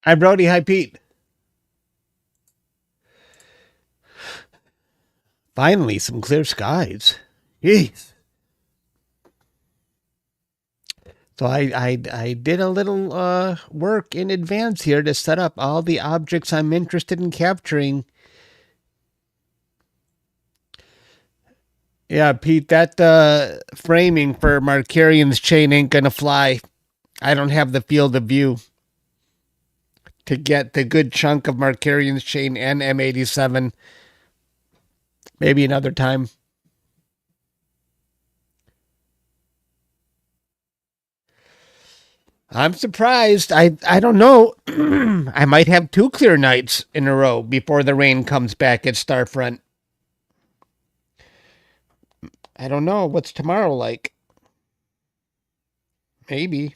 Hi, Brody. Hi, Pete. Finally, some clear skies. Jeez. So I did a little work in advance here to set up all the objects I'm interested in capturing. Yeah, Pete, that framing for Markarian's chain ain't gonna fly. I don't have the field of view to get the good chunk of Markarian's chain and M87. Maybe another time. I'm surprised. I don't know. I might have 2 clear nights in a row before the rain comes back at Starfront. I don't know. What's tomorrow like? Maybe.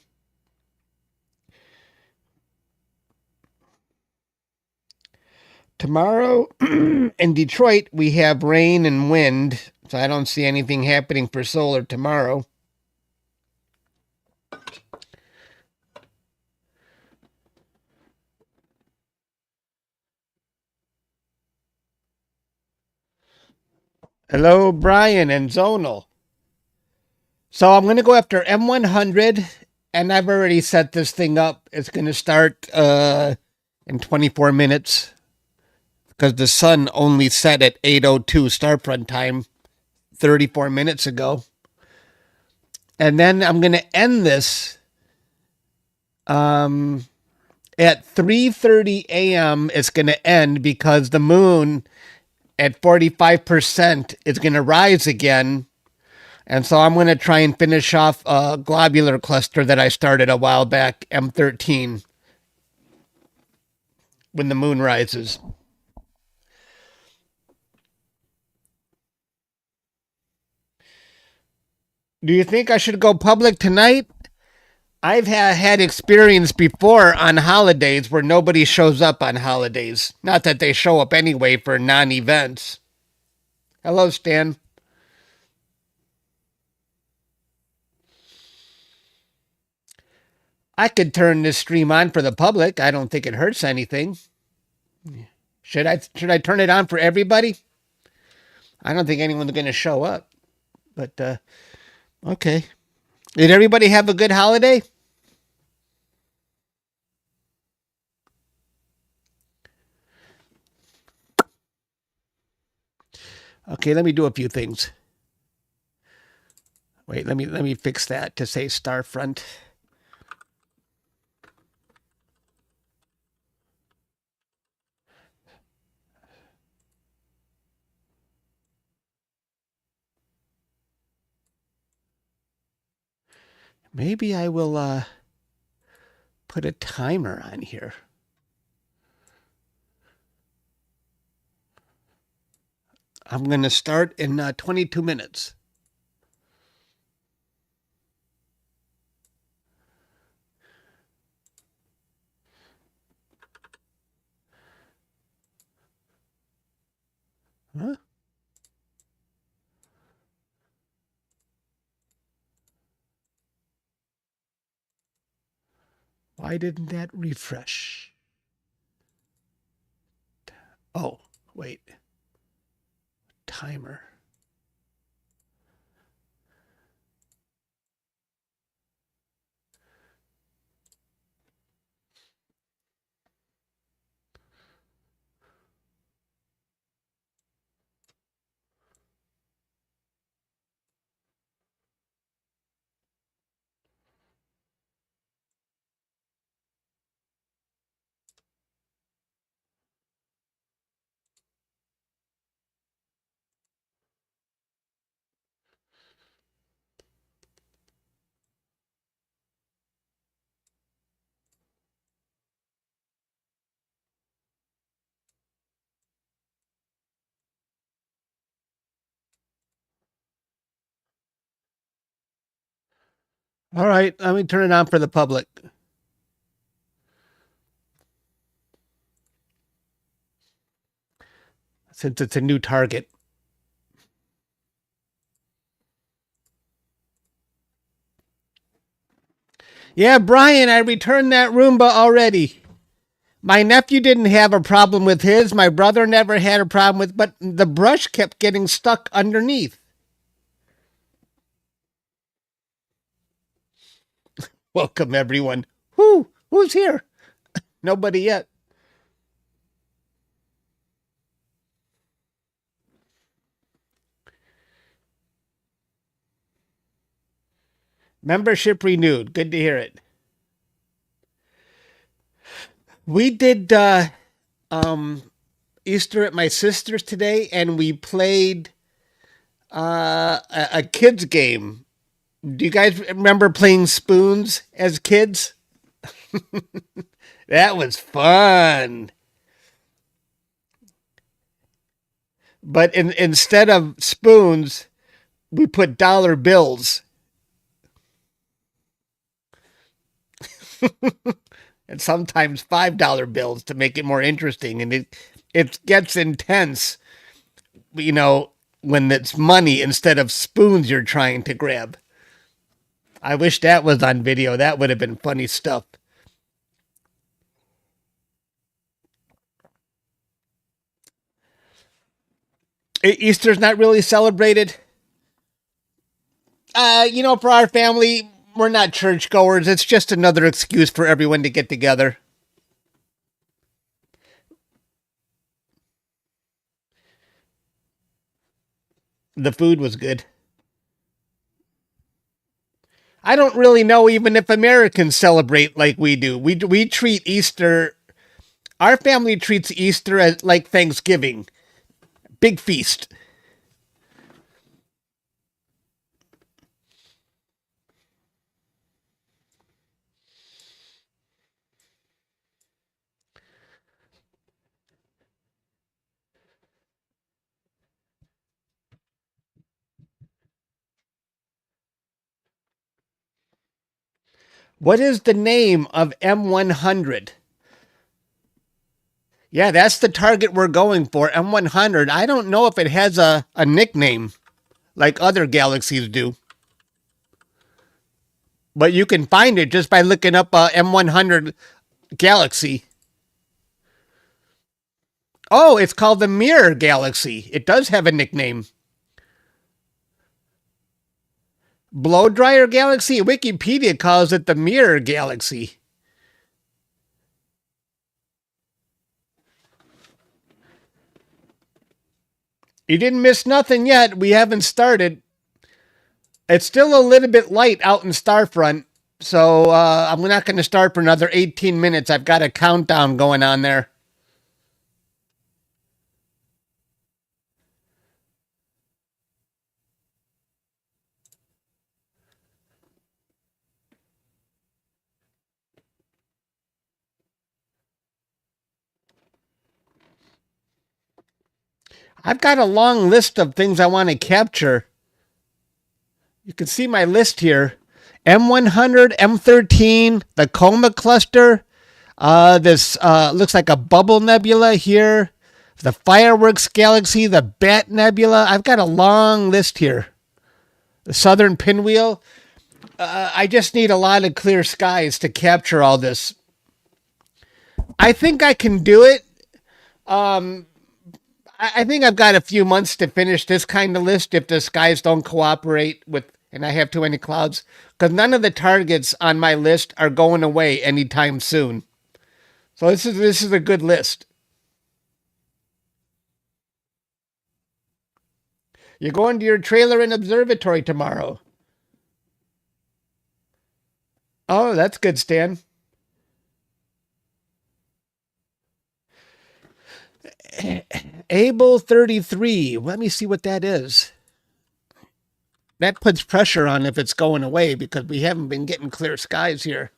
Tomorrow in Detroit, we have rain and wind, so I don't see anything happening for solar tomorrow. Hello, Brian and Zonal. So I'm going to go after M100, and I've already set this thing up. It's going to start in 24 minutes because the sun only set at 8:02 Starfront time 34 minutes ago. And then I'm going to end this at 3:30 a.m. It's going to end because the moon at 45% is going to rise again. And so I'm going to try and finish off a globular cluster that I started a while back, M13, when the moon rises. Do you think I should go public tonight? I've had experience before on holidays where nobody shows up on holidays. Not that they show up anyway for non-events. Hello, Stan. I could turn this stream on for the public. I don't think it hurts anything. Should I turn it on for everybody? I don't think anyone's going to show up. But okay. Did everybody have a good holiday? Okay, let me do a few things. Wait, let me fix that to say Starfront. Maybe I will put a timer on here. I'm going to start in 22 minutes. Huh? Why didn't that refresh? Oh, wait. Timer. All right, let me turn it on for the public. Since it's a new target. Yeah, Brian, I returned that Roomba already. My nephew didn't have a problem with his. My brother never had a problem with, but the brush kept getting stuck underneath. Welcome, everyone. Who's here? Nobody yet. Membership renewed. Good to hear it. We did Easter at my sister's today, and we played a kids game. Do you guys remember playing spoons as kids? That was fun. But instead of spoons, we put dollar bills. And sometimes $5 bills to make it more interesting. And it gets intense, you know, when it's money instead of spoons you're trying to grab. I wish that was on video. That would have been funny stuff. Easter's not really celebrated. For our family, we're not churchgoers. It's just another excuse for everyone to get together. The food was good. I don't really know even if Americans celebrate like we do. We treat Easter. Our family treats Easter as like Thanksgiving, big feast. What is the name of M100? Yeah, that's the target we're going for, M100. I don't know if it has a nickname like other galaxies do. But you can find it just by looking up M100 Galaxy. Oh, it's called the Mirror Galaxy. It does have a nickname. Blow Dryer Galaxy? Wikipedia calls it the Mirror Galaxy. You didn't miss nothing yet. We haven't started. It's still a little bit light out in Starfront, so I'm not going to start for another 18 minutes. I've got a countdown going on there. I've got a long list of things I want to capture. You can see my list here. M100, M13, the Comet cluster. This looks like a bubble nebula here. The Fireworks Galaxy, the Bat Nebula. I've got a long list here. The Southern Pinwheel. I just need a lot of clear skies to capture all this. I think I can do it. I think I've got a few months to finish this kind of list if the skies don't cooperate with, and I have too many clouds, because none of the targets on my list are going away anytime soon. So this is a good list. You're going to your trailer and observatory tomorrow. Oh, that's good, Stan. Able 33. Let me see what that is. That puts pressure on if it's going away because we haven't been getting clear skies here.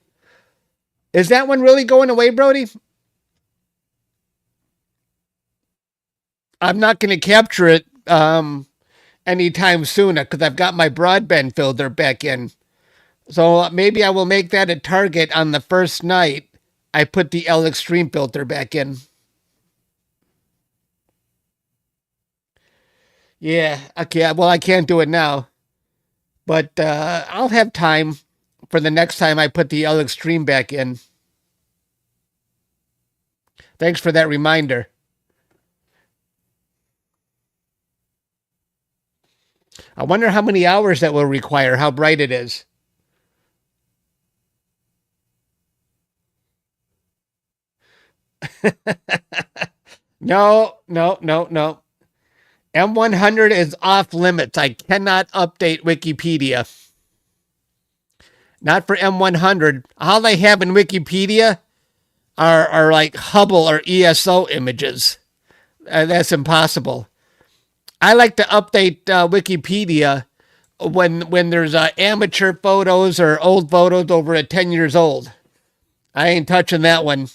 Is that one really going away, Brody? I'm not going to capture it anytime soon because I've got my broadband filter back in. So maybe I will make that a target on the first night I put the L Extreme filter back in. Yeah, okay. Well, I can't do it now, but I'll have time for the next time I put the L Extreme back in. Thanks for that reminder. I wonder how many hours that will require, how bright it is. No, no, no, no. M100 is off limits. I cannot update Wikipedia. Not for M100. All they have in Wikipedia are like Hubble or ESO images. That's impossible. I like to update Wikipedia when there's amateur photos or old photos over at 10 years old. I ain't touching that one.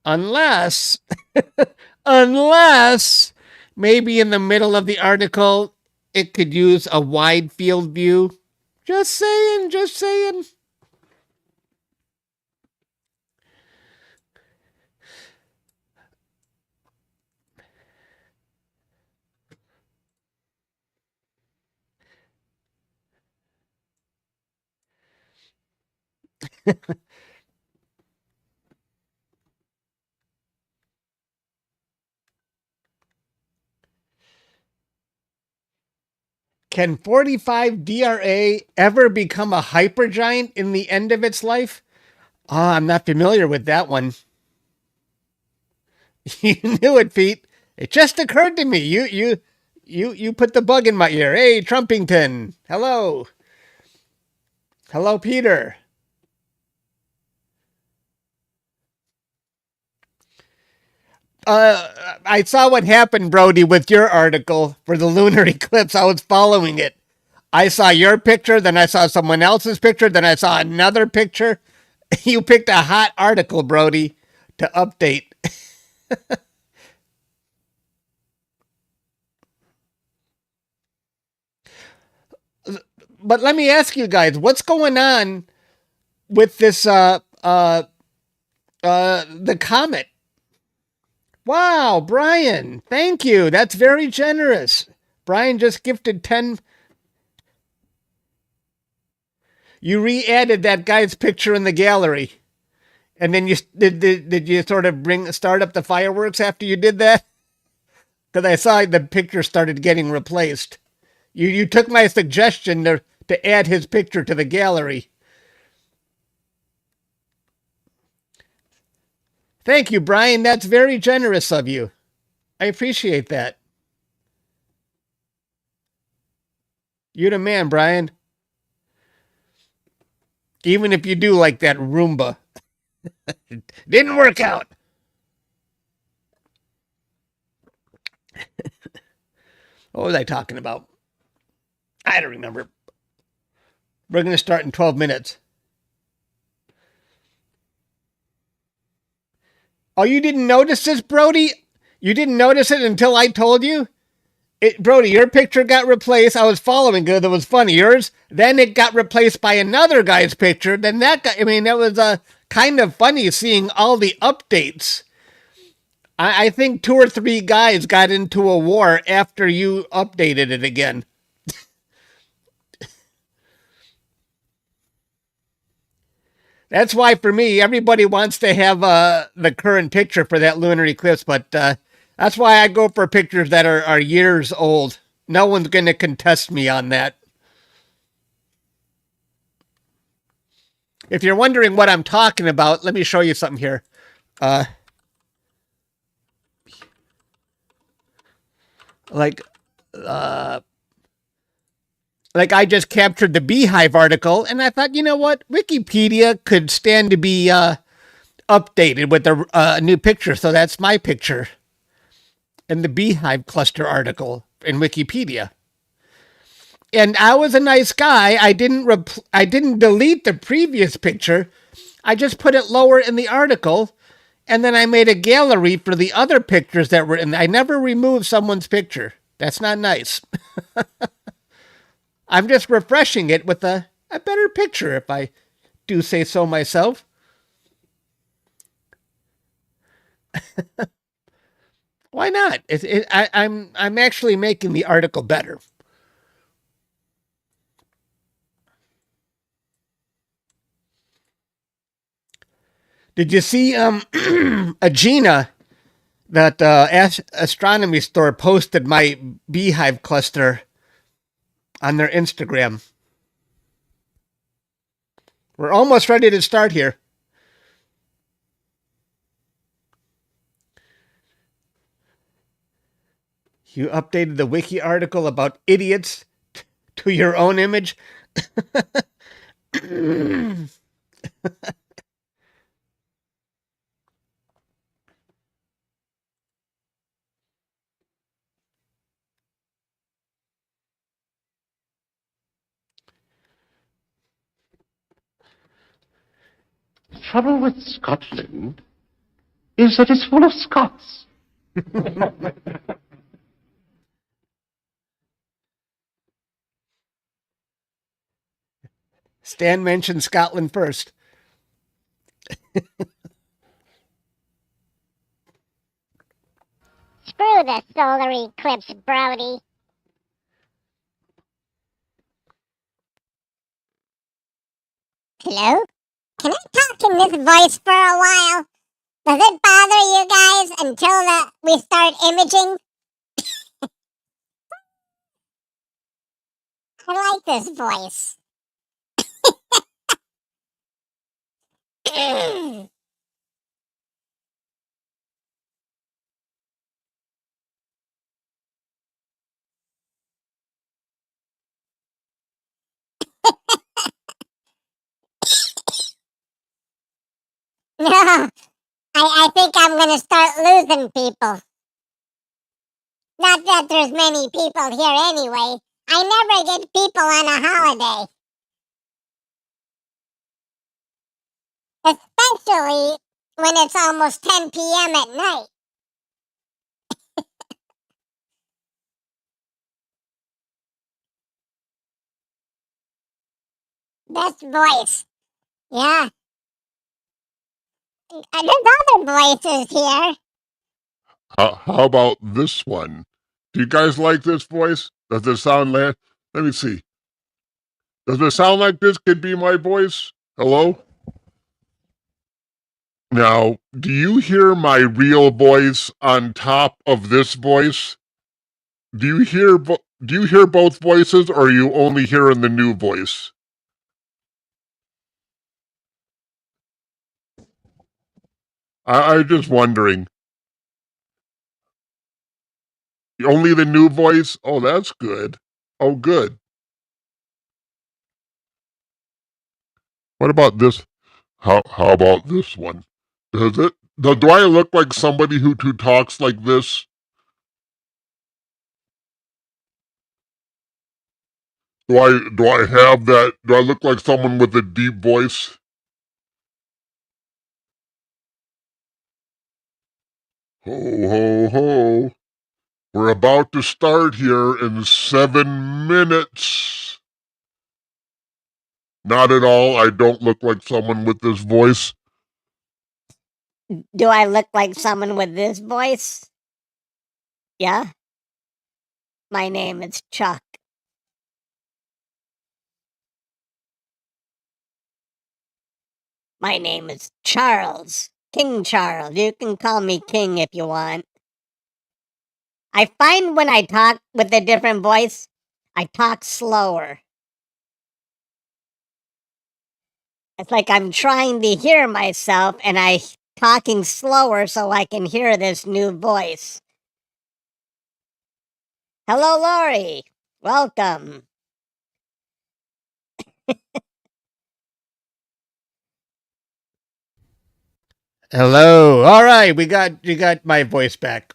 Unless, unless maybe in the middle of the article, it could use a wide field view. Just saying, just saying. Can 45 DRA ever become a hypergiant in the end of its life? Oh, I'm not familiar with that one. You knew it, Pete. It just occurred to me. You put the bug in my ear. Hey, Trumpington. Hello. Hello, Peter. I saw what happened, Brody, with your article for the lunar eclipse. I was following it. I saw your picture, then I saw someone else's picture, then I saw another picture. You picked a hot article, Brody, to update. But let me ask you guys, what's going on with this the comet? Wow, Brian, thank you. That's very generous. Brian just gifted 10. You re-added that guy's picture in the gallery. And then you did you sort of start up the fireworks after you did that? Because I saw the picture started getting replaced. You took my suggestion to add his picture to the gallery. Thank you, Brian. That's very generous of you. I appreciate that. You're the man, Brian. Even if you do like that Roomba. Didn't work out. What was I talking about? I don't remember. We're going to start in 12 minutes. Oh, you didn't notice this, Brody? You didn't notice it until I told you? Brody, your picture got replaced. I was following it. It was funny. Yours, then it got replaced by another guy's picture. Then that guy, I mean, that was kind of funny seeing all the updates. I think 2 or 3 guys got into a war after you updated it again. That's why, for me, everybody wants to have the current picture for that lunar eclipse, but that's why I go for pictures that are years old. No one's going to contest me on that. If you're wondering what I'm talking about, let me show you something here. Like I just captured the Beehive article, and I thought, you know what? Wikipedia could stand to be updated with a new picture, so that's my picture in the Beehive cluster article in Wikipedia. And I was a nice guy. I didn't delete the previous picture. I just put it lower in the article, and then I made a gallery for the other pictures that were in. I never removed someone's picture. That's not nice. I'm just refreshing it with a better picture, if I do say so myself. Why not? I'm actually making the article better. Did you see Agena, that astronomy store, posted my beehive cluster on their Instagram? We're almost ready to start here. You updated the Wiki article about idiots to your own image? The trouble with Scotland is that it's full of Scots. Stan mentioned Scotland first. Screw the solar eclipse, Brody. Hello? Can I talk in this voice for a while? Does it bother you guys until we start imaging? I like this voice. No, I think I'm gonna start losing people. Not that there's many people here anyway. I never get people on a holiday. Especially when it's almost 10 p.m. at night. Best voice. Yeah. There's other voices here. How about this one? Do you guys like this voice? Does it sound like... Let me see. Does it sound like this could be my voice? Hello? Now, do you hear my real voice on top of this voice? Do you hear both voices, or are you only hearing the new voice? I'm just wondering. Only the new voice? Oh, that's good. Oh, good. What about this? How about this one? Do I look like somebody who talks like this? Do I have that? Do I look like someone with a deep voice? Ho ho ho! We're about to start here in 7 minutes. Not at all. I don't look like someone with this voice. Do I look like someone with this voice? Yeah? My name is Chuck. My name is Charles. King Charles. You can call me King if you want. I find when I talk with a different voice, I talk slower. It's like I'm trying to hear myself and I talking slower so I can hear this new voice. Hello, Lori. Welcome. Hello. All right, you got my voice back.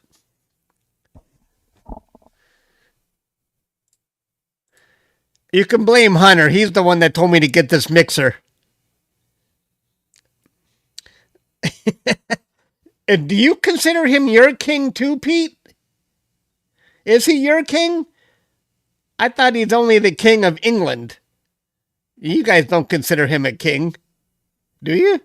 You can blame Hunter. He's the one that told me to get this mixer. And do you consider him your king too, Pete? Is he your king? I thought he's only the king of England. You guys don't consider him a king, do you?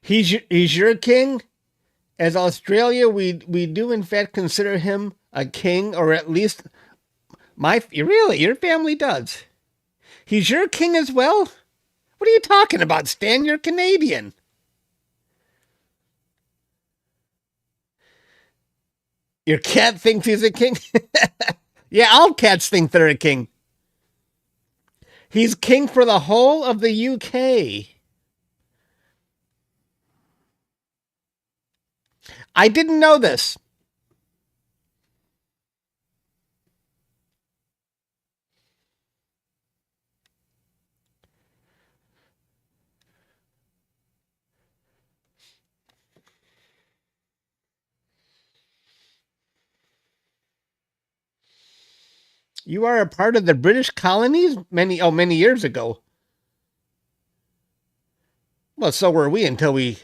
He's your king. As Australia, we do in fact consider him a king, or at least your family does. He's your king as well. What are you talking about, Stan? You're Canadian. Your cat thinks he's a king. Yeah, all cats think they're a king. He's king for the whole of the UK. I didn't know this. You are a part of the British colonies many years ago. Well, so were we until we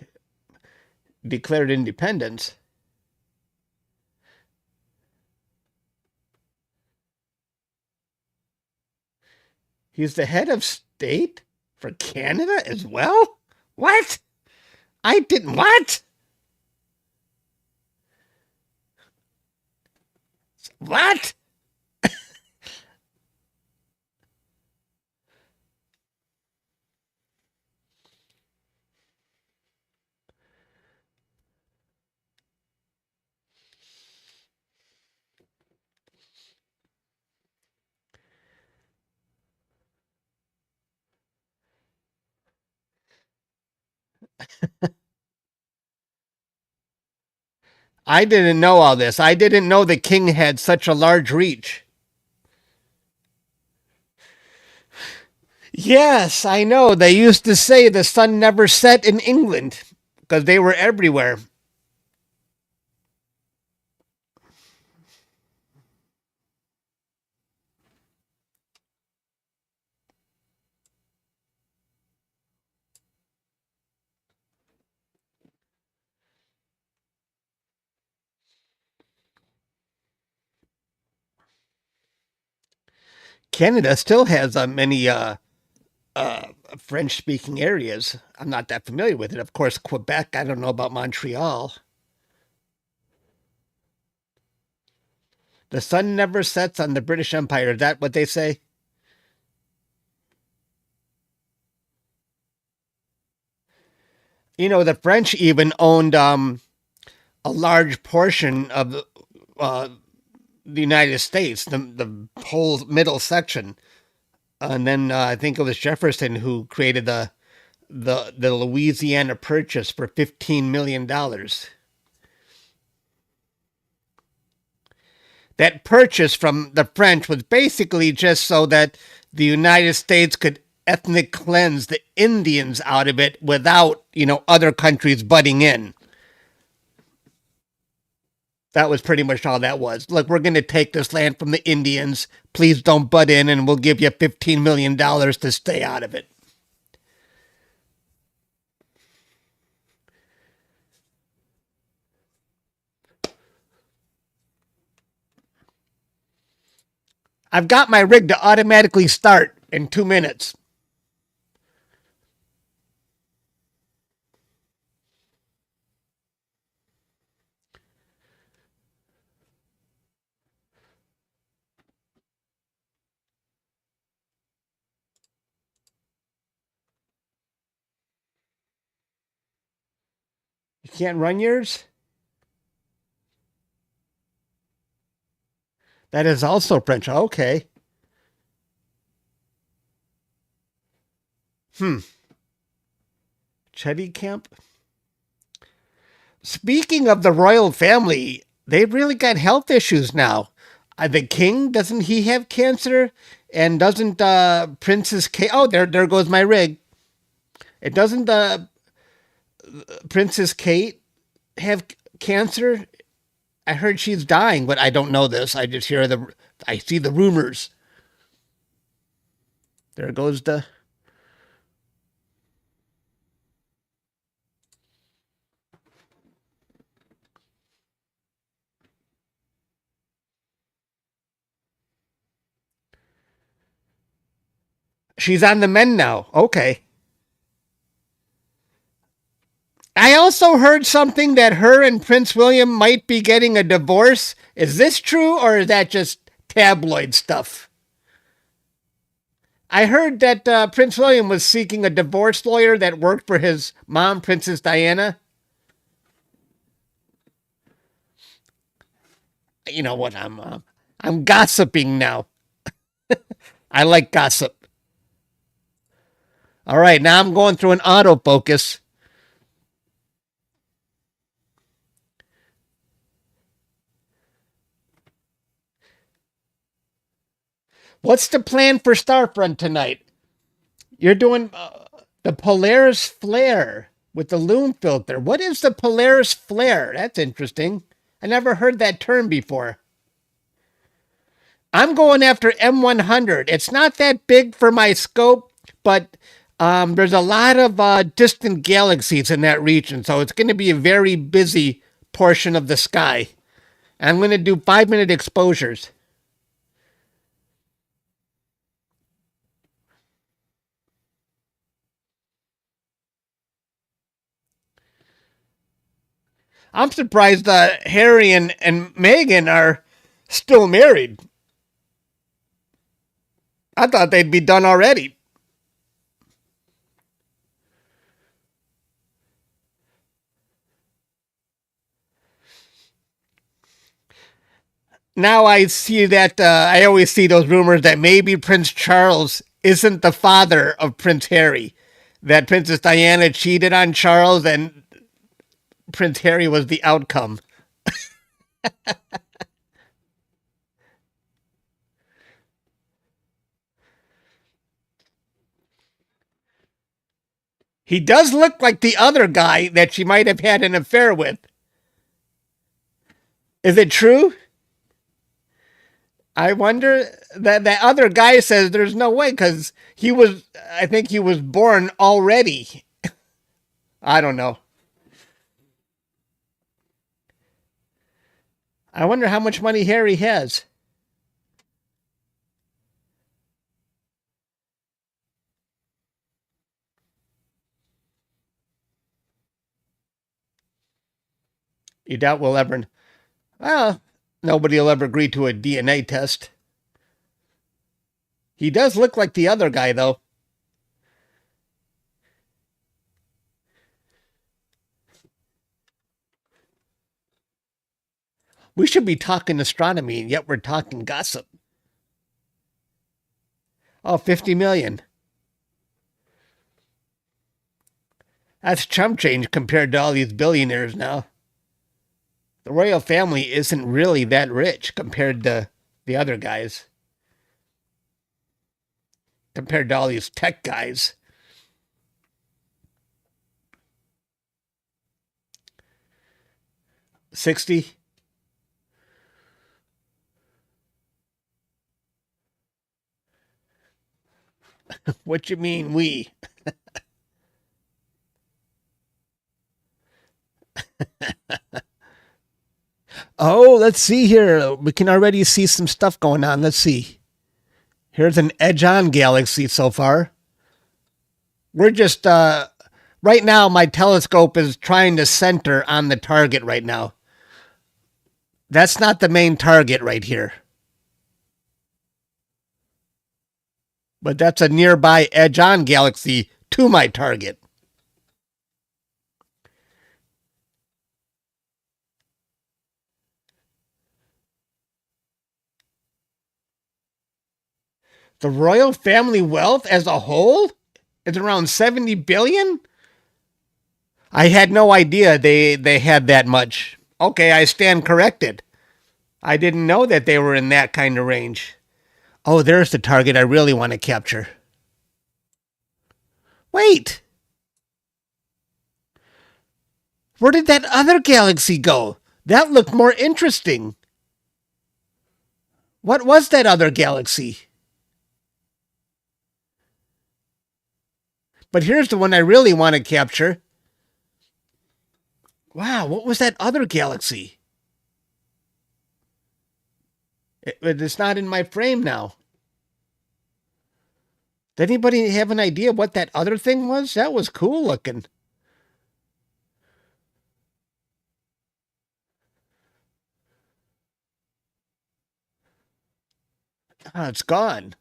declared independence. He's the head of state for Canada as well? What? I didn't. What? What? I didn't know all this. I didn't know the king had such a large reach. Yes, I know. They used to say the sun never set in England because they were everywhere. Canada still has many French speaking areas. I'm not that familiar with it. Of course, Quebec, I don't know about Montreal. The sun never sets on the British Empire. Is that what they say? You know, the French even owned a large portion of uh, the United States, the whole middle section. And then I think it was Jefferson who created the Louisiana Purchase for $15 million. That purchase from the French was basically just so that the United States could ethnic cleanse the Indians out of it without, other countries butting in. That was pretty much all that was. Look, we're going to take this land from the Indians. Please don't butt in, and we'll give you $15 million to stay out of it. I've got my rig to automatically start in 2 minutes. You can't run yours? That is also French. Okay. Chetty Camp? Speaking of the royal family, they've really got health issues now. The king, doesn't he have cancer? And doesn't Princess Kate? Oh, there goes my rig. It doesn't Princess Kate have cancer? I heard she's dying, but I don't know this. I see the rumors. There goes the. She's on the mend now. Okay. I also heard something that her and Prince William might be getting a divorce. Is this true, or is that just tabloid stuff? I heard that Prince William was seeking a divorce lawyer that worked for his mom, Princess Diana. You know what? I'm gossiping now. I like gossip. All right, now I'm going through an autofocus. What's the plan for Starfront tonight? You're doing the Polaris flare with the lume filter. What is the Polaris flare? That's interesting. I never heard that term before. I'm going after M100. It's not that big for my scope, but there's a lot of distant galaxies in that region, so it's going to be a very busy portion of the sky. I'm going to do 5-minute exposures. I'm surprised Harry and Meghan are still married. I thought they'd be done already. Now I see that I always see those rumors that maybe Prince Charles isn't the father of Prince Harry, that Princess Diana cheated on Charles and Prince Harry was the outcome. He does look like the other guy that she might have had an affair with. Is it true? I wonder that other guy says there's no way because I think he was born already. I don't know. I wonder how much money Harry has. You doubt we'll ever. Well, nobody will ever agree to a DNA test. He does look like the other guy, though. We should be talking astronomy, and yet we're talking gossip. Oh, 50 million. That's chump change compared to all these billionaires now. The royal family isn't really that rich compared to the other guys. Compared to all these tech guys. $60. What you mean, we? Oh, let's see here. We can already see some stuff going on. Let's see. Here's an edge-on galaxy so far. We're just, right now, my telescope is trying to center on the target right now. That's not the main target right here. But that's a nearby edge-on galaxy to my target. The royal family wealth as a whole is around 70 billion? I had no idea they had that much. Okay, I stand corrected. I didn't know that they were in that kind of range. Oh, there's the target I really want to capture. Wait. Where did that other galaxy go? That looked more interesting. What was that other galaxy? But here's the one I really want to capture. Wow, what was that other galaxy? It's not in my frame now. Does anybody have an idea what that other thing was? That was cool looking. Oh, it's gone.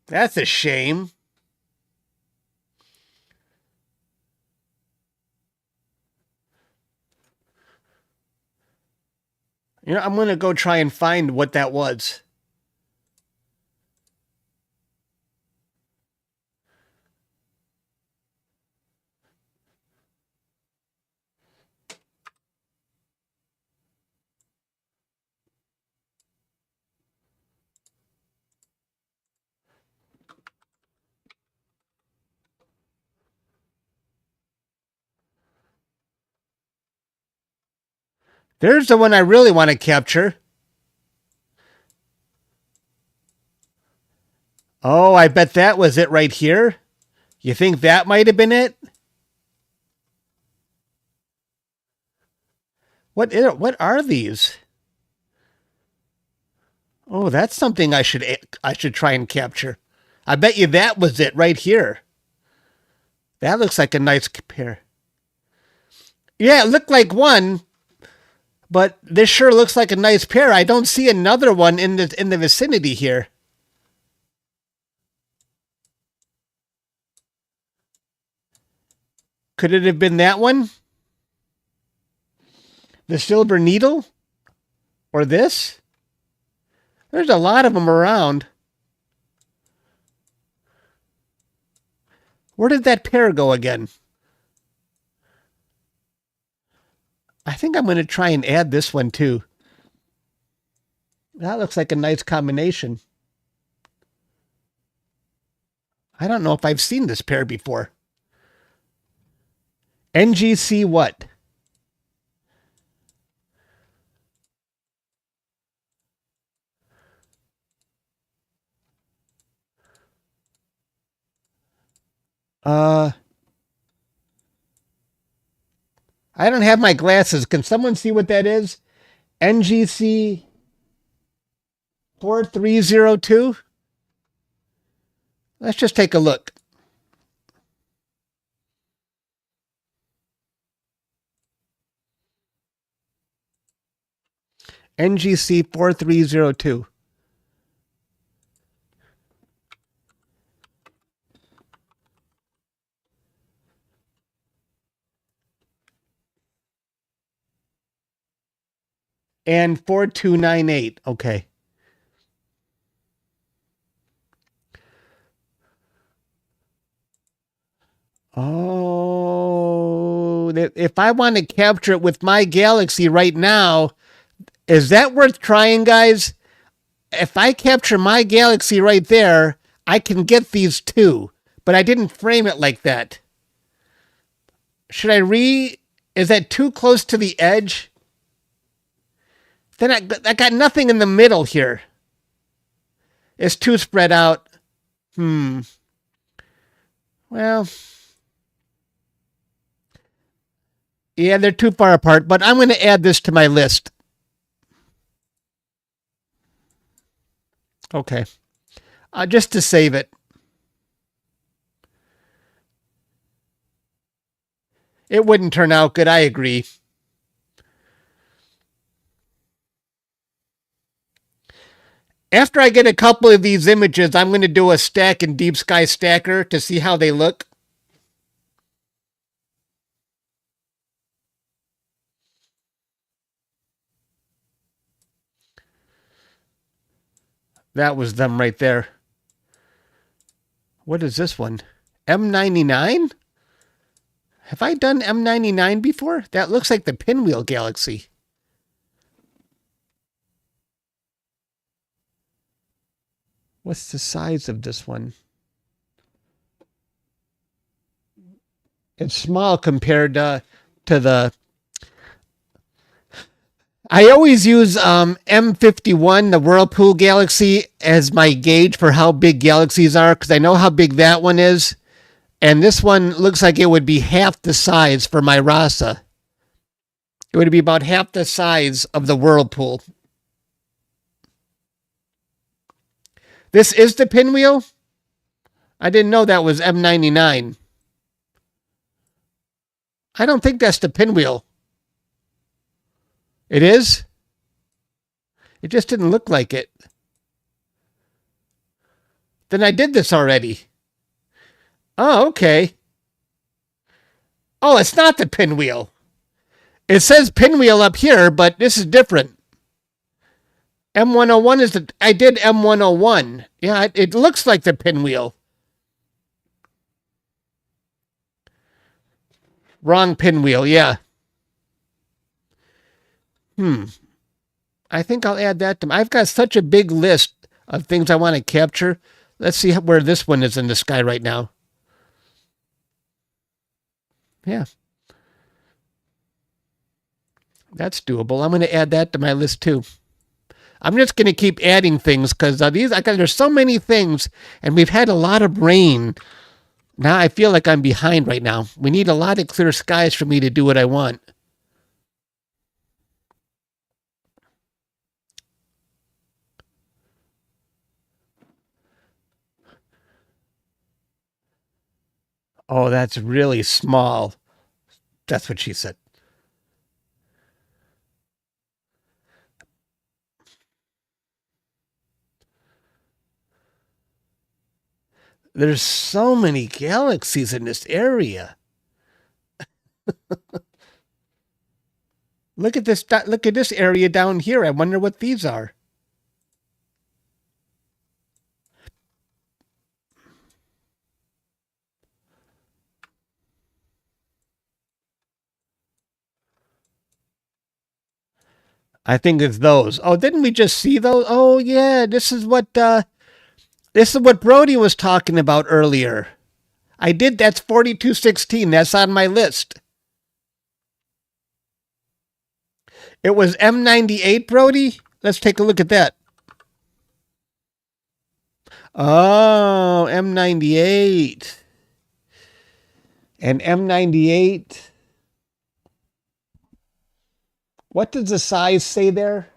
That's a shame. You know, I'm going to go try and find what that was. There's the one I really want to capture. Oh, I bet that was it right here. You think that might have been it? What are these? Oh, that's something I should try and capture. I bet you that was it right here. That looks like a nice pair. Yeah, it looked like one, but this sure looks like a nice pair. I don't see another one in the vicinity here. Could it have been that one? The silver needle? Or this? There's a lot of them around. Where did that pair go again? I think I'm going to try and add this one too. That looks like a nice combination. I don't know if I've seen this pair before. NGC what? I don't have my glasses. Can someone see what that is? NGC 4302? Let's just take a look. NGC 4302. And 4298. Okay. Oh, if I want to capture it with my Galaxy right now, is that worth trying, guys? If I capture my Galaxy right there, I can get these two, but I didn't frame it like that. Should I is that too close to the edge? Then I got nothing in the middle here. It's too spread out. Well, yeah, they're too far apart, but I'm going to add this to my list. Okay. Just to save it. It wouldn't turn out good, I agree. After I get a couple of these images, I'm going to do a stack in Deep Sky Stacker to see how they look. That was them right there. What is this one? M99? Have I done M99 before? That looks like the Pinwheel Galaxy. What's the size of this one? It's small compared to the... I always use M51, the Whirlpool Galaxy, as my gauge for how big galaxies are, because I know how big that one is. And this one looks like it would be half the size for my RASA. It would be about half the size of the Whirlpool. This is the pinwheel? I didn't know that was M99. I don't think that's the pinwheel. It is? It just didn't look like it. Then I did this already. Oh, okay. Oh, it's not the pinwheel. It says pinwheel up here, but this is different. M101 is the... I did M101. Yeah, it looks like the pinwheel. Wrong pinwheel, yeah. I think I'll add that to... I've got such a big list of things I want to capture. Let's see where this one is in the sky right now. Yeah. That's doable. I'm going to add that to my list too. I'm just going to keep adding things because there's so many things, and we've had a lot of rain. Now I feel like I'm behind right now. We need a lot of clear skies for me to do what I want. Oh, that's really small. That's what she said. There's so many galaxies in this area. Look at this area down here. I wonder what these are. I think it's those. Oh, didn't we just see those? Oh, yeah. This is what Brody was talking about earlier. That's 4216. That's on my list. It was M98, Brody. Let's take a look at that. Oh, M98. And M98. What does the size say there?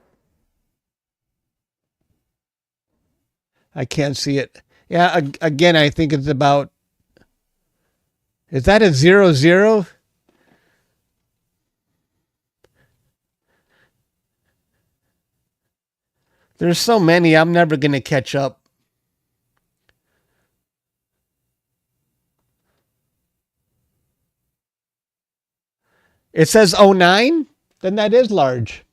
I can't see it. Yeah, again, I think it's about... Is that a 00? There's so many, I'm never going to catch up. It says 09? Then that is large.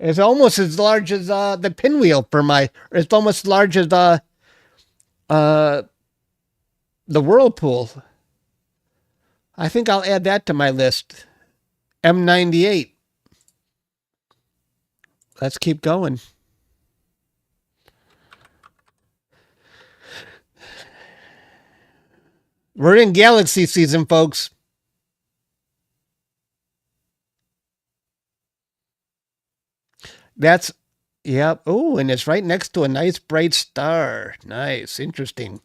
It's almost as large as the pinwheel for my... It's almost as large as the whirlpool. I think I'll add that to my list. M98. Let's keep going. We're in galaxy season, folks. That's, yep. Oh, and it's right next to a nice bright star. Nice, interesting.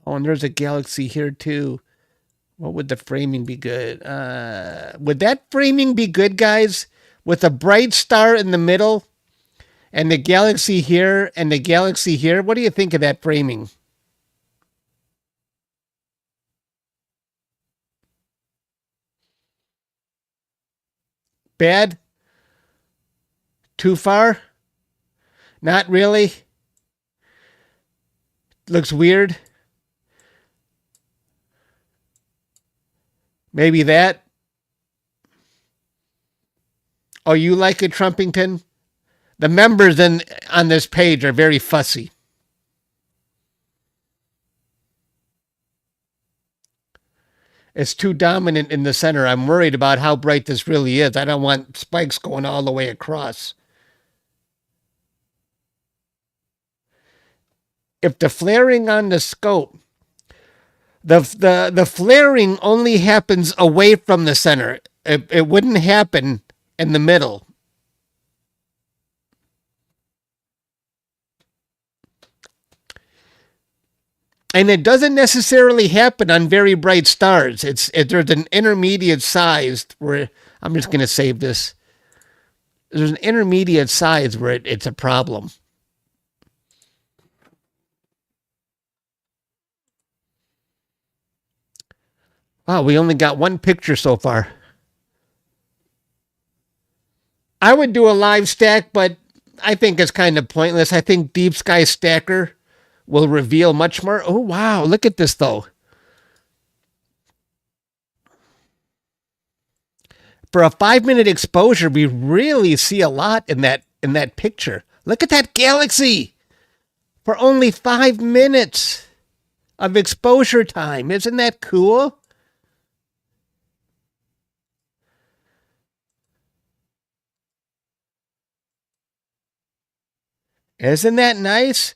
Oh, and there's a galaxy here too. What would the framing be good? Would that framing be good, guys? With a bright star in the middle and the galaxy here and the galaxy here? What do you think of that framing? Bad? Too far? Not really? Looks weird? Maybe that? Oh, you like it, Trumpington? The members on this page are very fussy. It's too dominant in the center. I'm worried about how bright this really is. I don't want spikes going all the way across. If the flaring on the scope, the flaring only happens away from the center. It wouldn't happen in the middle. And it doesn't necessarily happen on very bright stars. There's an intermediate size where I'm just going to save this. There's an intermediate size where it's a problem. Wow, we only got one picture so far. I would do a live stack, but I think it's kind of pointless. I think Deep Sky Stacker will reveal much more. Oh, wow. Look at this, though. For a 5-minute exposure, we really see a lot in that picture. Look at that galaxy. For only 5 minutes of exposure time. Isn't that cool? Isn't that nice?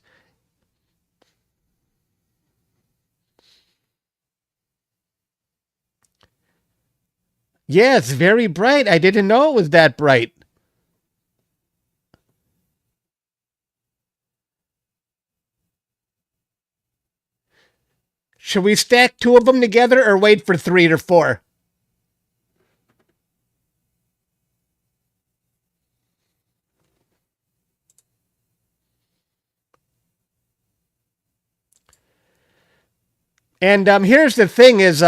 Yeah, it's very bright. I didn't know it was that bright. Should we stack 2 of them together or wait for 3 or 4? And here's the thing is,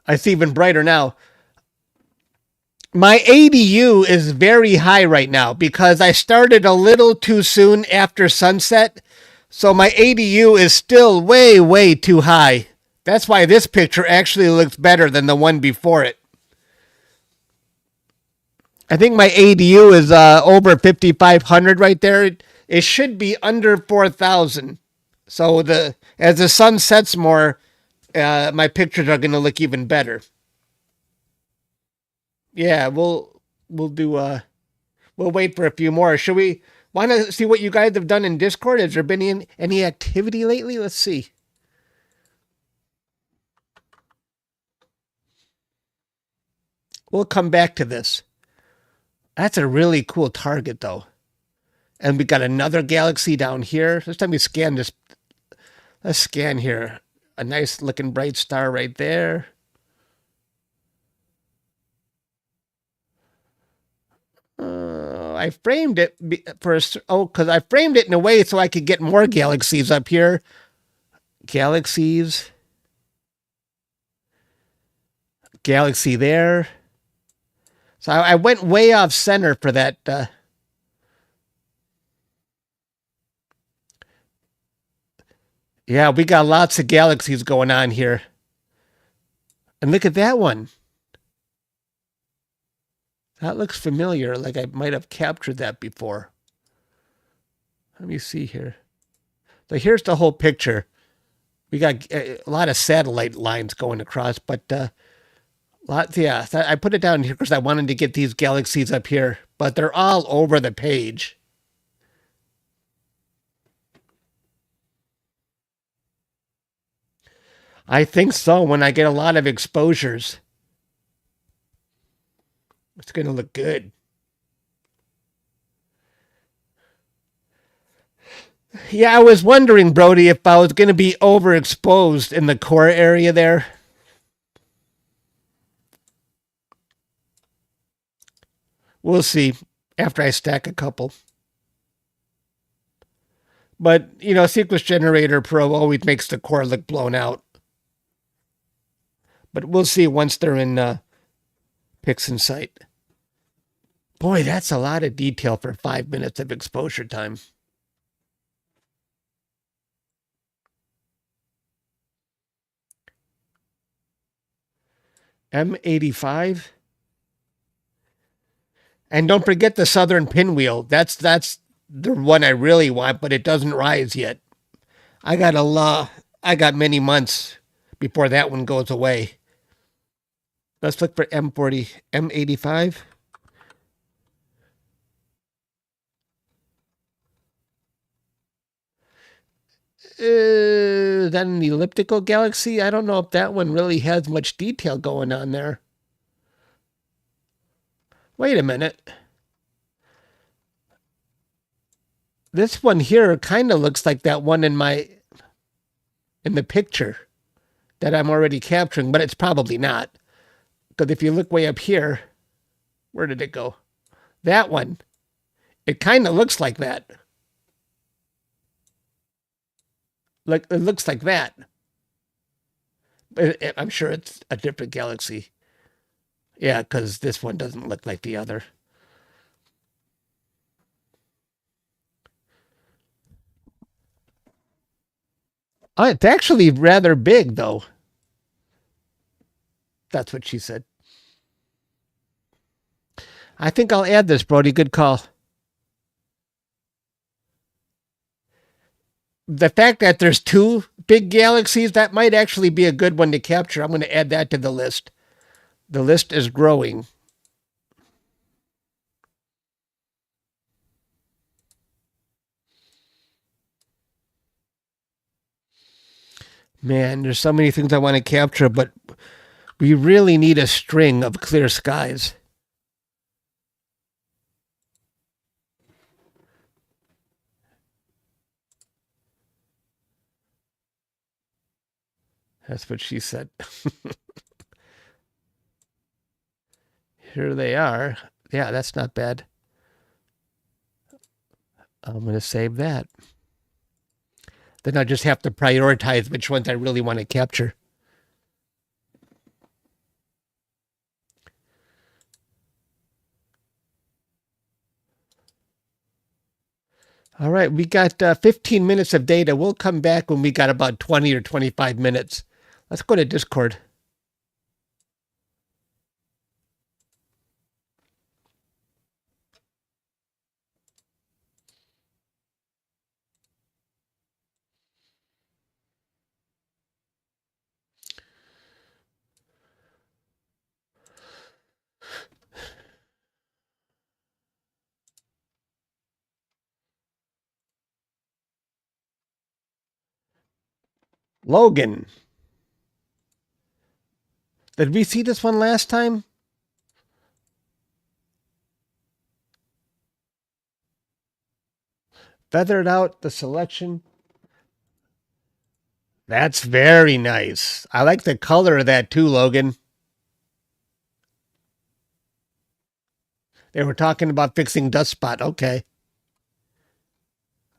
it's even brighter now. My ADU is very high right now because I started a little too soon after sunset. So my ADU is still way, way too high. That's why this picture actually looks better than the one before it. I think my ADU is over 5,500 right there. It should be under 4,000. So as the sun sets more, my pictures are going to look even better. Yeah, we'll wait for a few more. Should we want to see what you guys have done in Discord? Has there been any activity lately? Let's see. We'll come back to this. That's a really cool target, though. And we got another galaxy down here. This time we scan this. Let's scan here. A nice looking bright star right there. I framed it because I framed it in a way so I could get more galaxies up here. Galaxies. Galaxy there. So I went way off center for that. Yeah, we got lots of galaxies going on here. And look at that one. That looks familiar, like I might have captured that before. Let me see here. So here's the whole picture. We got a lot of satellite lines going across, but I put it down here because I wanted to get these galaxies up here, but they're all over the page. I think so. When I get a lot of exposures, it's going to look good. Yeah, I was wondering, Brody, if I was going to be overexposed in the core area there. We'll see after I stack a couple. But, Sequence Generator Pro always makes the core look blown out. But we'll see once they're in Pixin sight. Boy, that's a lot of detail for 5 minutes of exposure time. M85. And don't forget the southern pinwheel. That's the one I really want, but it doesn't rise yet. I got many months before that one goes away. Let's look for M85. Is that an elliptical galaxy? I don't know if that one really has much detail going on there. Wait a minute. This one here kind of looks like that one in the picture that I'm already capturing, but it's probably not. Because if you look way up here, where did it go? That one. It kind of looks like that. Like it looks like that. I'm sure it's a different galaxy. Yeah, because this one doesn't look like the other. Oh, it's actually rather big, though. That's what she said. I think I'll add this, Brody. Good call. The fact that there's two big galaxies, that might actually be a good one to capture. I'm going to add that to the list. The list is growing. Man, there's so many things I want to capture, but we really need a string of clear skies. That's what she said. Here they are. Yeah, that's not bad. I'm going to save that. Then I just have to prioritize which ones I really want to capture. All right, we got 15 minutes of data. We'll come back when we got about 20 or 25 minutes. Let's go to Discord. Logan. Did we see this one last time? Feathered out the selection. That's very nice. I like the color of that too, Logan. They were talking about fixing dust spot. Okay.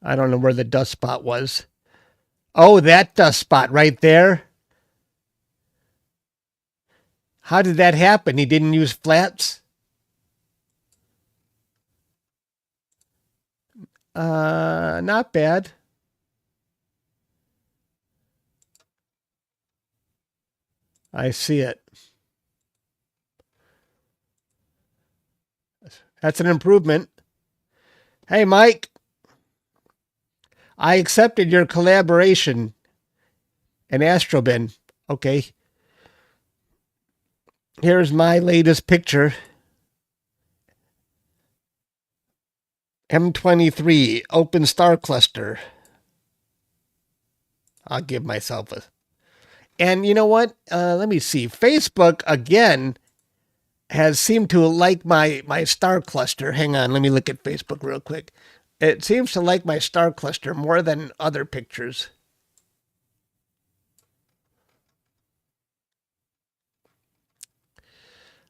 I don't know where the dust spot was. Oh, that dust spot right there. How did that happen? He didn't use flats? Not bad. I see it. That's an improvement. Hey, Mike. I accepted your collaboration in Astrobin. Okay. Here's my latest picture. M23 Open Star Cluster. I'll give myself a... And you know what? Let me see. Facebook, again, has seemed to like my star cluster. Hang on, let me look at Facebook real quick. It seems to like my star cluster more than other pictures.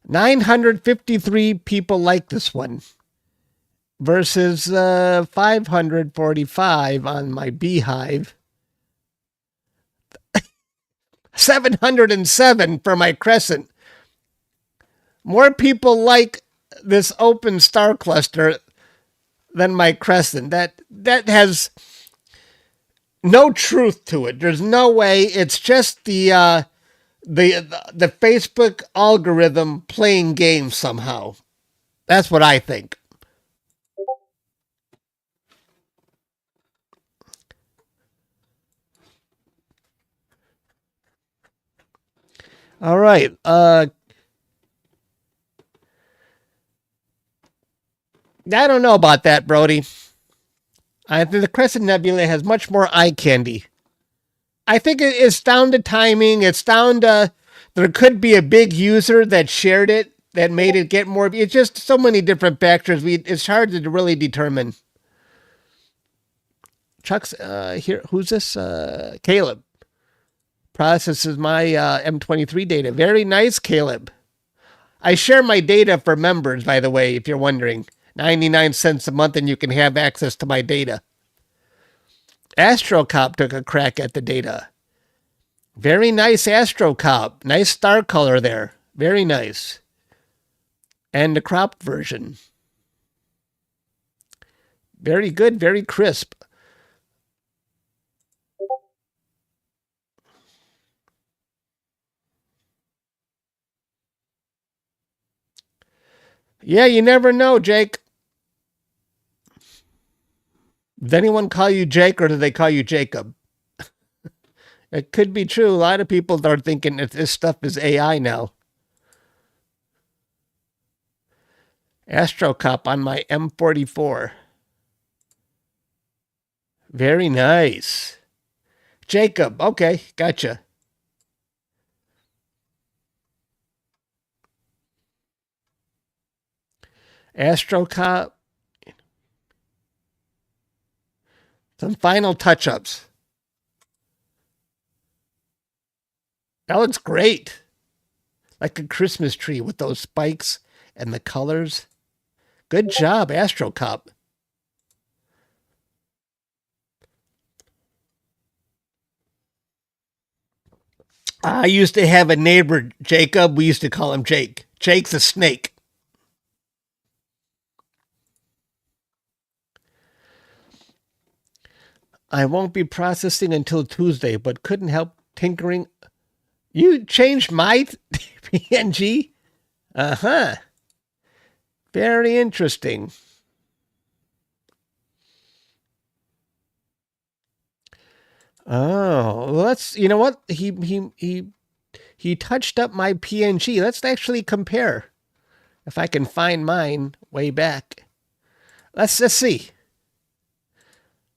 $953 people like this one versus 545 on my Beehive. 707 for my Crescent. More people like this open star cluster than my Crescent. That has no truth to it. There's no way. It's just the Facebook algorithm playing games somehow. That's what I think. All right. I don't know about that, Brody. I think the Crescent Nebula has much more eye candy. I think it's down to timing. It's down to there could be a big user that shared it that made it get more. It's just so many different factors. It's hard to really determine. Chuck's here. Who's this? Caleb. Processes my M23 data. Very nice, Caleb. I share my data for members, by the way, if you're wondering. 99 cents a month and you can have access to my data. AstroCop took a crack at the data. Very nice AstroCop. Nice star color there. Very nice. And the cropped version. Very good, very crisp. Yeah, you never know, Jake. Does anyone call you Jake or do they call you Jacob? It could be true. A lot of people are thinking that this stuff is AI now. AstroCop on my M44. Very nice. Jacob. Okay, gotcha. AstroCop. Some final touch-ups. That looks great. Like a Christmas tree with those spikes and the colors. Good job, AstroCop. I used to have a neighbor, Jacob. We used to call him Jake. Jake's a snake. I won't be processing until Tuesday, but couldn't help tinkering. You changed my PNG? Uh-huh. Very interesting. Oh, let's, you know what? He touched up my PNG. Let's actually compare. If I can find mine way back. Let's just see.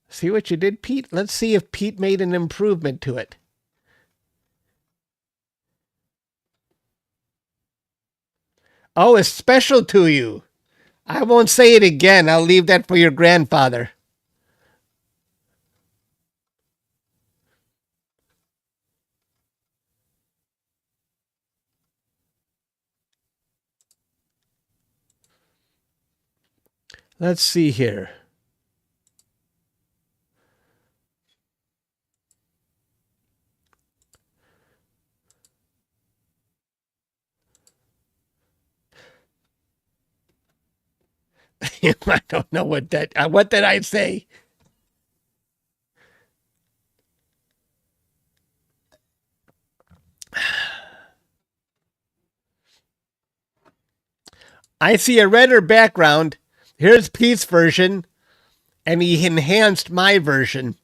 See what you did, Pete? Let's see if Pete made an improvement to it. Oh, it's special to you. I won't say it again. I'll leave that for your grandfather. Let's see here. I don't know what did I say? I see a redder background. Here's Pete's version, and he enhanced my version.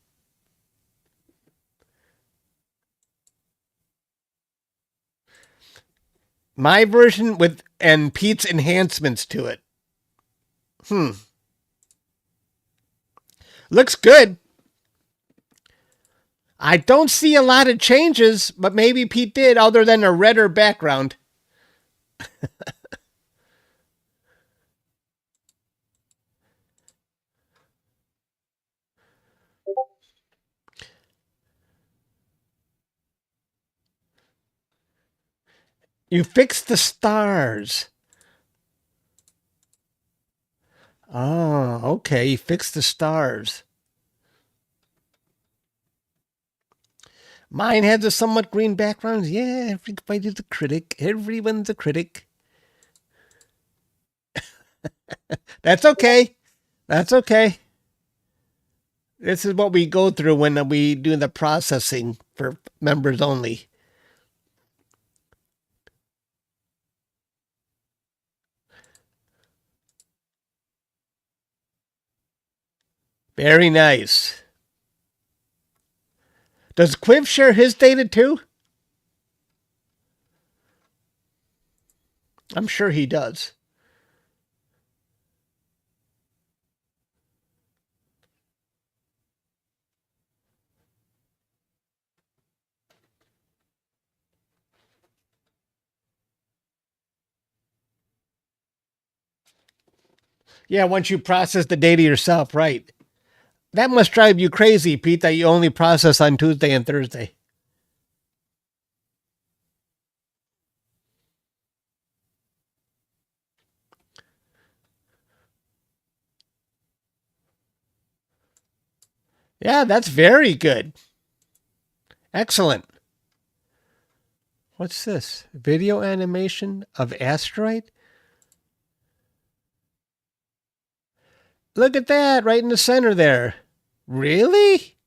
My version and Pete's enhancements to it. Looks good. I don't see a lot of changes, but maybe Pete did, other than a redder background. You fixed the stars. Oh, okay. You fixed the stars. Mine has a somewhat green background. Yeah, everybody's a critic. Everyone's a critic. That's okay. That's okay. This is what we go through when we do the processing for members only. Very nice. Does Quiv share his data too? I'm sure he does. Yeah, once you process the data yourself, right. That must drive you crazy, Pete, that you only process on Tuesday and Thursday. Yeah, that's very good. Excellent. What's this? Video animation of asteroid? Look at that, right in the center there. Really?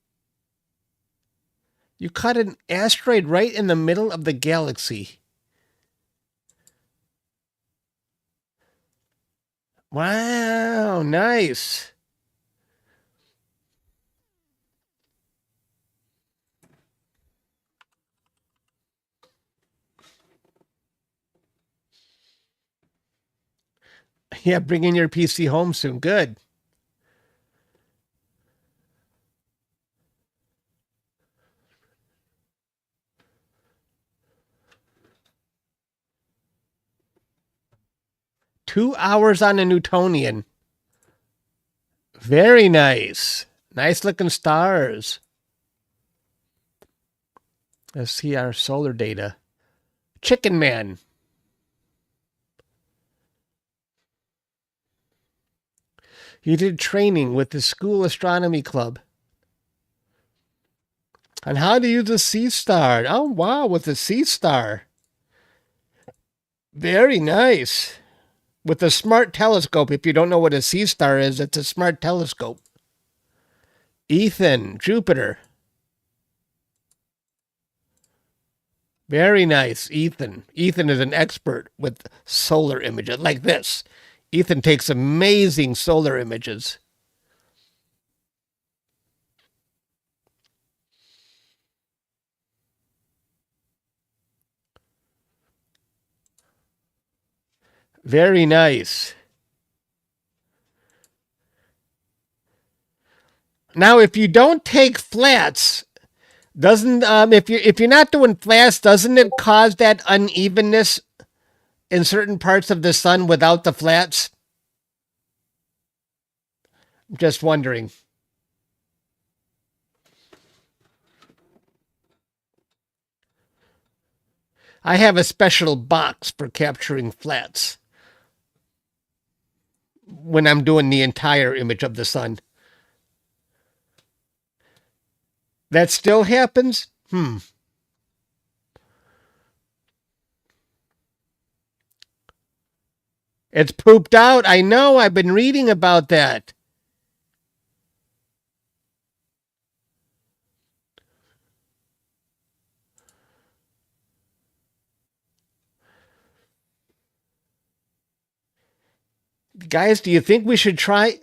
You caught an asteroid right in the middle of the galaxy. Wow, nice. Yeah, bringing your PC home soon. Good. $2 on a Newtonian. Very nice. Nice looking stars. Let's see our solar data. Chicken Man. He did training with the school astronomy club on how to use a sea star. Oh, wow, with a sea star. Very nice. With a smart telescope. If you don't know what a sea star is, it's a smart telescope. Ethan, Jupiter. Very nice, Ethan. Ethan is an expert with solar images like this. Ethan takes amazing solar images. Very nice. Now, if you don't take flats, doesn't if you're not doing flats, doesn't it cause that unevenness in certain parts of the sun without the flats? Just wondering. I have a special box for capturing flats when I'm doing the entire image of the sun. That still happens? It's pooped out. I know. I've been reading about that. Guys, do you think we should try...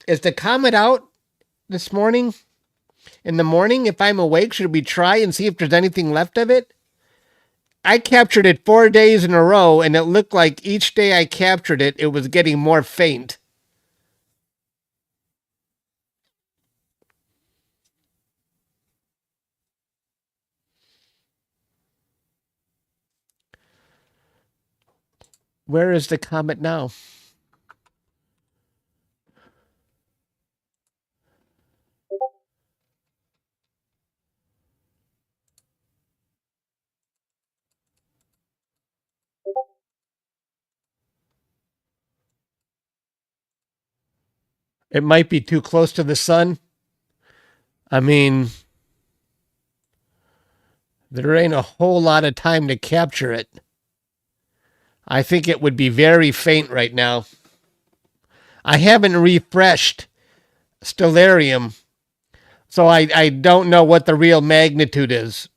is the comet out this morning? In the morning, if I'm awake, should we try and see if there's anything left of it? I captured it 4 days in a row, and it looked like each day I captured it, it was getting more faint. Where is the comet now? It might be too close to the sun. I mean, there ain't a whole lot of time to capture it. I think it would be very faint right now. I haven't refreshed Stellarium, so I don't know what the real magnitude is.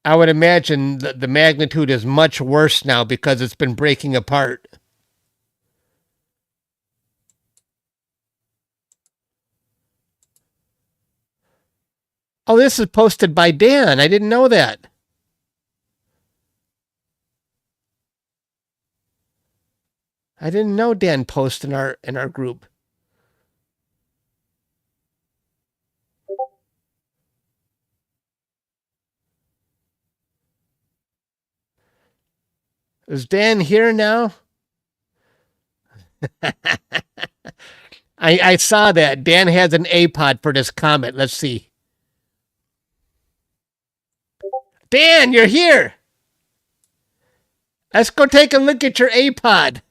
I would imagine that the magnitude is much worse now because it's been breaking apart. Oh, this is posted by Dan. I didn't know that. I didn't know Dan posted in our group. Is Dan here now? I saw that. Dan has an A-pod for this comet. Let's see. Dan, you're here. Let's go take a look at your A-pod.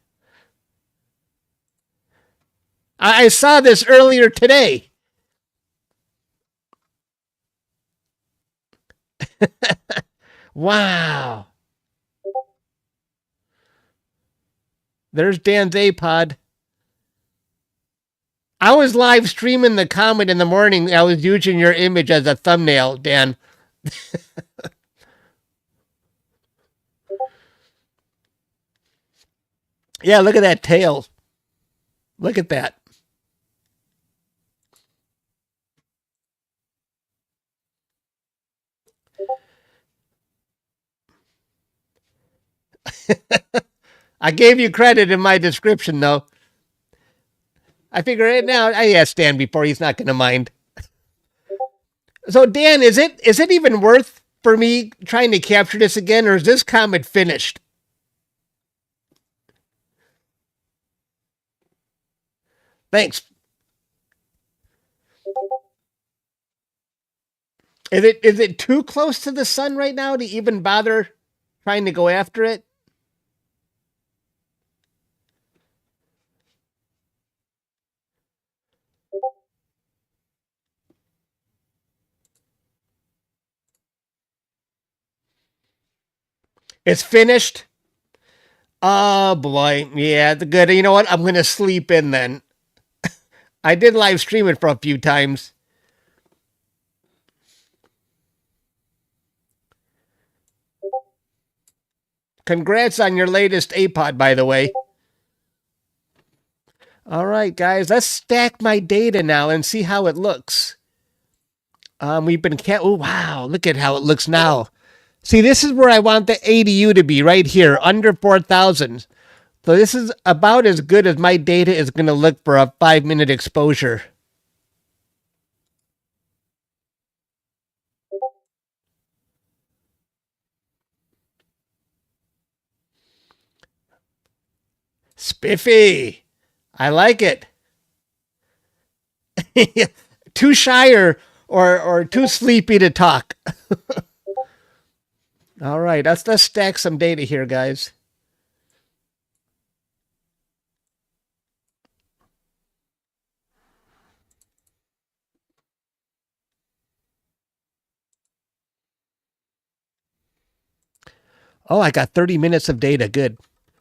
I saw this earlier today. Wow. There's Dan's A-pod. I was live streaming the Comet in the morning. I was using your image as a thumbnail, Dan. Yeah, look at that tail. Look at that. I gave you credit in my description, though. I figure it now. I asked Dan before. He's not going to mind. So, Dan, is it even worth for me trying to capture this again, or is this Comet finished? Thanks. Is it too close to the sun right now to even bother trying to go after it? It's finished. Oh boy, yeah, the good. You know what? I'm gonna sleep in then. I did live stream it for a few times. Congrats on your latest A-pod, by the way. All right, guys, let's stack my data now and see how it looks. We've been oh wow, look at how it looks now. See, this is where I want the ADU to be, right here, under 4,000. So this is about as good as my data is going to look for a 5-minute exposure. Spiffy. I like it. Too shy or too sleepy to talk. All right, let's stack some data here, guys. Oh, I got 30 minutes of data. Good.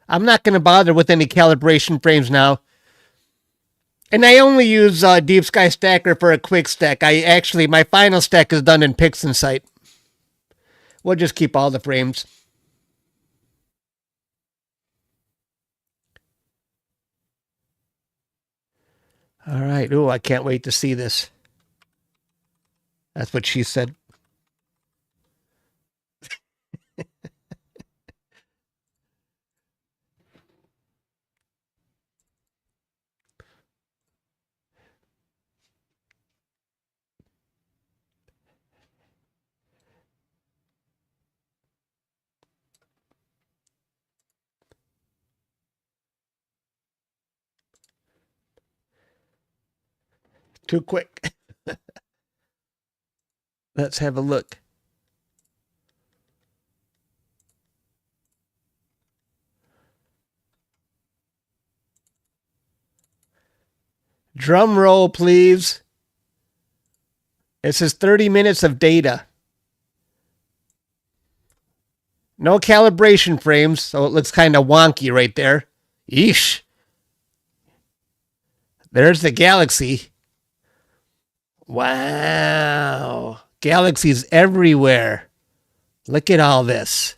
I'm not going to bother with any calibration frames now. And I only use Deep Sky Stacker for a quick stack. My final stack is done in PixInsight. We'll just keep all the frames. All right. Oh, I can't wait to see this. That's what she said. Too quick. Let's have a look. Drum roll, please. This is 30 minutes of data. No calibration frames, so it looks kind of wonky right there. Yeesh. There's the galaxy. Wow. Galaxies everywhere. Look at all this.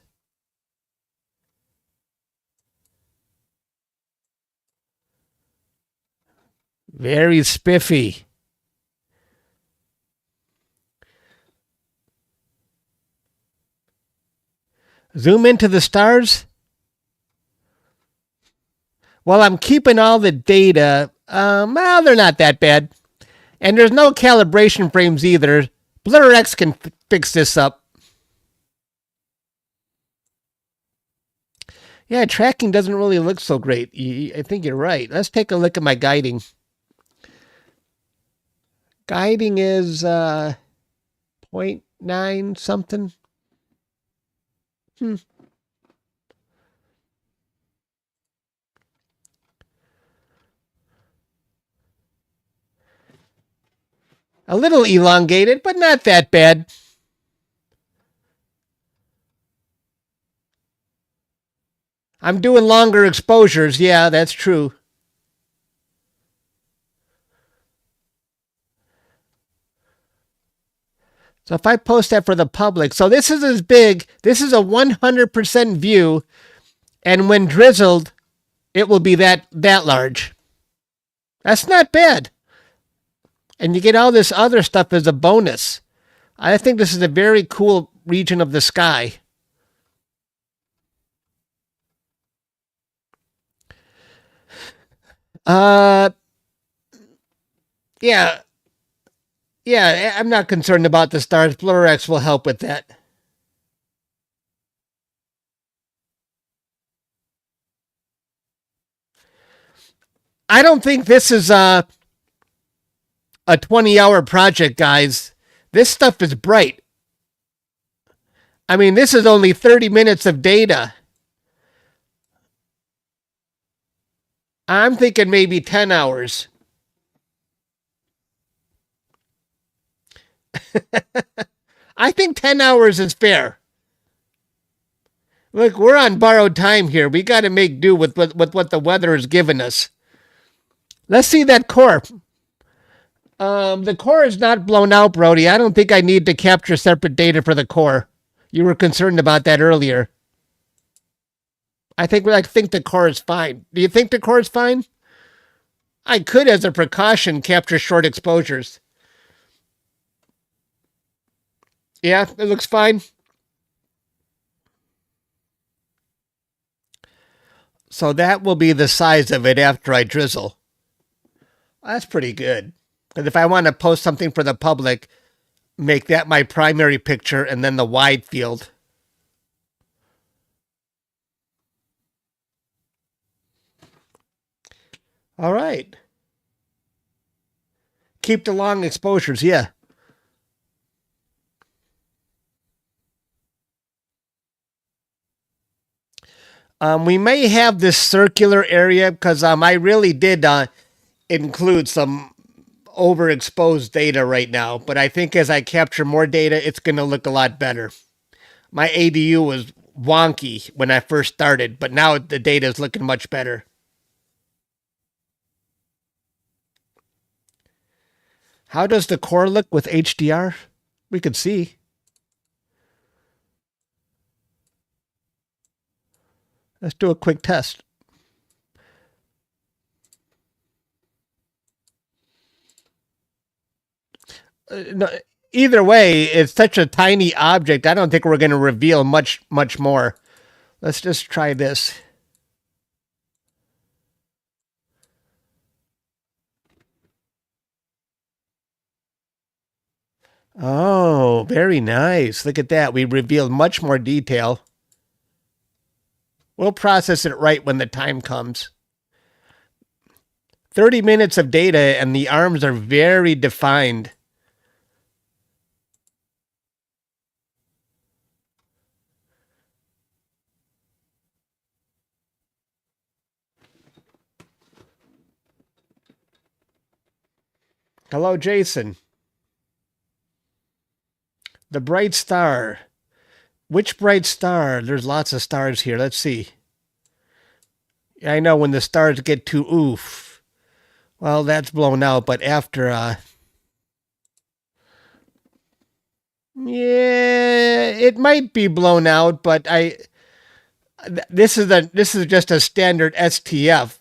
Very spiffy. Zoom into the stars. Well, I'm keeping all the data. Well, they're not that bad. And there's no calibration frames either. BlurX can fix this up. Yeah, tracking doesn't really look so great. I think you're right. Let's take a look at my guiding. Guiding is 0.9 something. A little elongated, but not that bad. I'm doing longer exposures. Yeah, that's true. So if I post that for the public, so this is as big, this is a 100% view, and when drizzled, it will be that large. That's not bad. And you get all this other stuff as a bonus. I think this is a very cool region of the sky. Yeah. Yeah, I'm not concerned about the stars. BlurX will help with that. I don't think this is a 20-hour project, guys. This stuff is bright. I mean, this is only 30 minutes of data. I'm thinking maybe 10 hours. I think 10 hours is fair. Look, we're on borrowed time here. We got to make do with what the weather has given us. Let's see that core. The core is not blown out, Brody. I don't think I need to capture separate data for the core. You were concerned about that earlier. I think the core is fine. Do you think the core is fine? I could, as a precaution, capture short exposures. Yeah, it looks fine. So that will be the size of it after I drizzle. That's pretty good. Because if I want to post something for the public, make that my primary picture and then the wide field. All right. Keep the long exposures, yeah. We may have this circular area because I really did include some overexposed data right now. But I think as I capture more data, it's going to look a lot better. My ADU was wonky when I first started, but now the data is looking much better. How does the core look with HDR? We could see. Let's do a quick test. No, either way, it's such a tiny object. I don't think we're going to reveal much more. Let's just try this. Oh, very nice. Look at that. We revealed much more detail. We'll process it right when the time comes. 30 minutes of data and the arms are very defined. Hello, Jason. The bright star. Which bright star? There's lots of stars here. Let's see. I know when the stars get too oof. Well, that's blown out, but after yeah, it might be blown out, but this is just a standard STF.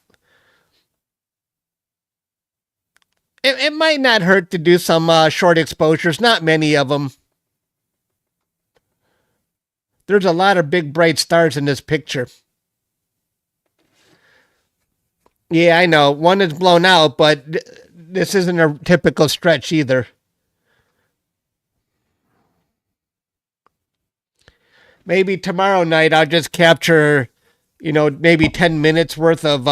It might not hurt to do some short exposures, not many of them. There's a lot of big bright stars in this picture. Yeah, I know. One is blown out, but this isn't a typical stretch either. Maybe tomorrow night I'll just capture, maybe 10 minutes worth of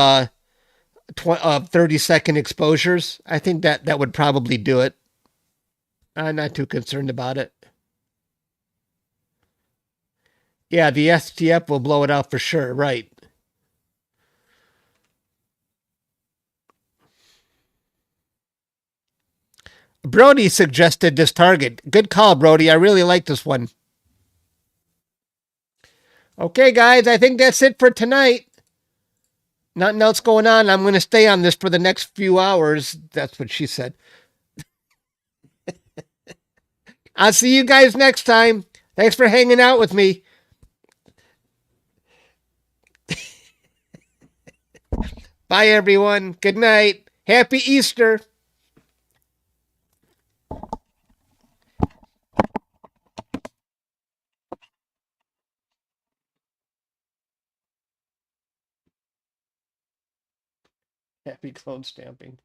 30-second exposures. I think that would probably do it. I'm not too concerned about it. Yeah, the STF will blow it out for sure, right. Brody suggested this target. Good call, Brody. I really like this one. Okay, guys, I think that's it for tonight. Nothing else going on. I'm going to stay on this for the next few hours. That's what she said. I'll see you guys next time. Thanks for hanging out with me. Bye, everyone. Good night. Happy Easter. Happy clone stamping.